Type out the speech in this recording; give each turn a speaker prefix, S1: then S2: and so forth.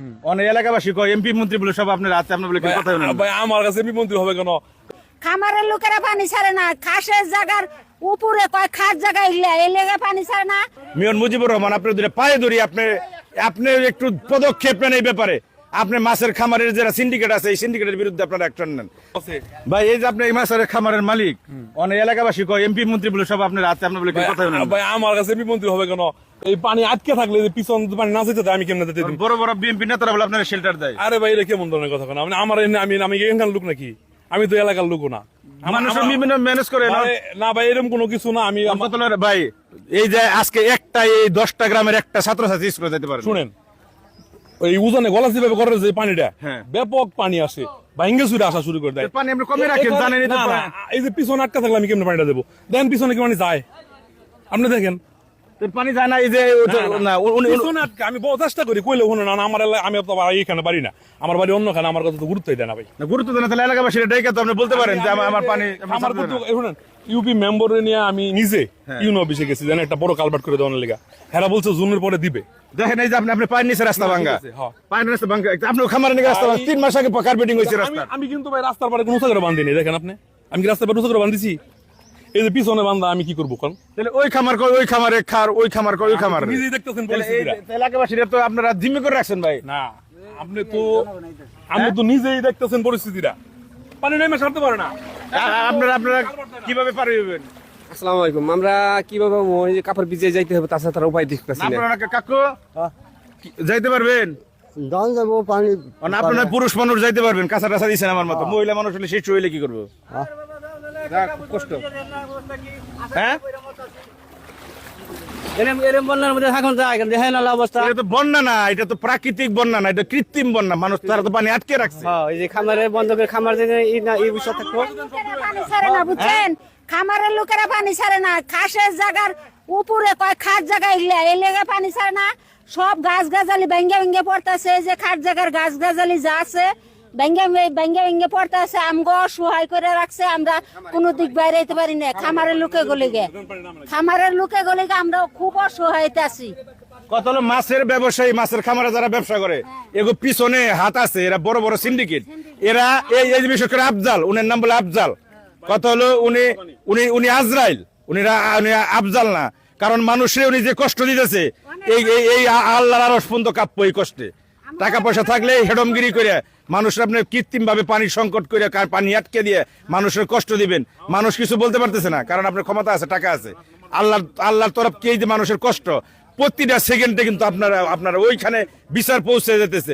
S1: অনেক এলাকাবাসী কয় এমপি মন্ত্রী বলে সব আপনার আছে, আপনার বলে কেউ কথা বলেন না।
S2: ভাই আমার কাছে এমপি মন্ত্রী হবে কেন?
S3: খামারের লোকেরা পানি ছাড়ে না, খাসের জায়গার উপরে কয় খাস জায়গা ইল্লা এই লেগে পানি ছাড়ে না।
S1: মেয়র মুজিবুর রহমান, আপনার দুটো পায়ে ধরি, আপনি একটু পদক্ষেপ নেন এই ব্যাপারে। আপনি মাছের খামারের যারা সিন্ডিকেট আছে, এই সিন্ডিকেটের বিরুদ্ধে আপনারা অ্যাকশন নেন। ভাই এই যে আপনি এই মাছের খামারের মালিক, অনেক এলাকাবাসী কয় এমপি মন্ত্রী বলে সব আপনার আছে, আপনার বলে কেউ কথা বলেন না।
S2: ভাই আমার কাছে এমপি মন্ত্রী হবে কেন? এই পানি আটকে থাকলে যে পিছন পানি না যেতে দেয়, আমি কেমনে যেতে দিই?
S1: বড় বড় বিএমপি নেতারা বলে আপনারা শেল্টার দেয়।
S2: আরে ভাই এটা কেমন ধরনের কথা কেন? আমার আমি এখানকার লোক নাকি? আমি তো এলাকার লোক না।
S1: মানুষের বিভিন্ন ম্যানেজ করে না।
S2: না ভাই এরকম কোনো কিছু না। আমি
S1: ভাই এই যে আজকে একটা এই 10টা গ্রামের একটা ছাত্রছাত্রী স্কুলে যেতে পারে।
S2: শুনেন, ওই উজানে গলাচি ভাবে করে যে পানিটা,
S1: হ্যাঁ।
S2: ব্যাপক পানি আসে, ভাঙ্গে চুরে আসা শুরু করে দেয়।
S1: পানি আপনি কমে রাখেন, জানেন
S2: না, না, এই যে পিছনে আটকা থাকলে আমি কেমনে পানিটা দেবো? দেখেন পিছনে কি পানি যায়, আপনি দেখেন
S1: পানি যায় না। এই যে
S2: পিছনে আটকা, আমি বহু চেষ্টা করি কইলে শুনে না। আমার আমি তো এইখানে বাড়ি না, আমার বাড়ি অন্যখানে, আমার কথা তো গুরুত্বই দেয় না ভাই।
S1: গুরুত্ব দেন, তাহলে এলাকাবাসীরা ডেকে তো আপনি বলতে পারেন যে আমার পানি
S2: আমার শুনেন, ইউপি মেম্বারে নিয়ে আমি নিজে ইউনো অফিসে গেছি, জানেন একটা বড় কালভার্ট করে দেওয়ার লেগা। হেরা বলছে জুনের পরে দিবে।
S1: দেখেন এই যে আপনি পায়ের নিচে রাস্তা ভাঙ্গা,
S2: হ্যাঁ।
S1: পায়ের নিচে ভাঙ্গা, আপনি খামারের নিচে রাস্তা 3 মাস আগে কার্পেটিং হয়েছে রাস্তা।
S2: আমি কিন্তু ভাই রাস্তার পারে কোনো করে বান্ধিনি। দেখেন আপনি, আমি কি রাস্তার পারে করে বান্ধিছি? এই যে পিছনে বান্ধা, আমি কি করবো? কারণ
S1: তাহলে ওই খামার কই ওই খামারে খার, ওই খামার কই ওই খামার।
S2: নিজেই দেখতেছেন পরিস্থিতিটা।
S1: এলাকাবাসীরা তো আপনারা জিম্মি করে রাখছেন ভাই।
S2: না, আপনি তো নিজেই দেখতেছেন পরিস্থিতিটা। পানি নেমে সারতে পারে না।
S1: আপনারা কিভাবে পার হইবেন?
S4: আসসালামু আলাইকুম। আমরা কিভাবে ওই যে কাপড় ভিজে যাইতে হবে, তাছাড়া তার উপায় দেখতেছি না।
S1: আপনারা কাকু যাইতে পারবেন?
S5: গান যাবো পানি
S1: আপনারা পুরুষ মানুষ যাইতে পারবেন? কাঁচা টাচা দিচ্ছেন আমার মতো। মহিলা মানুষ হলে শিশু হইলে কি করবো? খুব কষ্ট। হ্যাঁ,
S5: এরম বন্যার মধ্যে থাকুন যায় দেখেন না অবস্থা।
S1: এটা তো বন্যা না, এটা তো প্রাকৃতিক বন্যা না, এটা কৃত্রিম বন্যা। মানুষ তারা তো পানি আটকে রাখছে।
S5: হ্যাঁ, এই যে খামারে বন্ধ করে খামার যে এই বিষয় থাকবো।
S3: লোকেরা পানি ছাড়ে না, বুঝছেন? খামারের লোকেরা পানি ছাড়ে না, খাসের জায়গার উপরে কয় খাস জায়গা ইল্লা এই লেগে পানি ছাড়ে না। সব গাছ গাছালি ভেঙ্গে ভেঙ্গে পড়তেছে, যে খাস জায়গার গাছ গাছালি যা আছে ভেঙ্গে ভেঙ্গে পড়তেছে। আমগো সহায় করে রাখছে, আমরা কোনো দিক বাইরে যেতে পারি না। খামারের লোকে গলিগে আমরা খুব অসহায়তে আছি।
S1: কত হলো মাছের ব্যবসায়ী, মাছের খামারে যারা ব্যবসা করে, এগো পিছনে হাত আছে, এরা বড় বড় সিন্ডিকেট। এরা এই যে বিশেষ করে আফজাল, উনার নাম বলে আফজাল। কত হলো উনি আজরাইল, উনি আফজাল না। কারণ মানুষের উনি যে কষ্ট দিতেছে, এই আল্লাহর আরশ পর্যন্ত কাঁপবো এই কষ্টে। টাকা পয়সা থাকলে হেডমগিরি করে মানুষের আপনি কৃত্রিম ভাবে পানি সংকট করে পানি আটকে দিয়ে মানুষের কষ্ট দিবেন। মানুষ কিছু বলতে পারতেছে না, কারণ আপনার ক্ষমতা আছে, টাকা আছে। আল্লাহর তরফ কে যে মানুষের কষ্ট প্রতিটা সেকেন্ডে কিন্তু আপনারা ওইখানে বিচার পৌঁছে যেতেছে।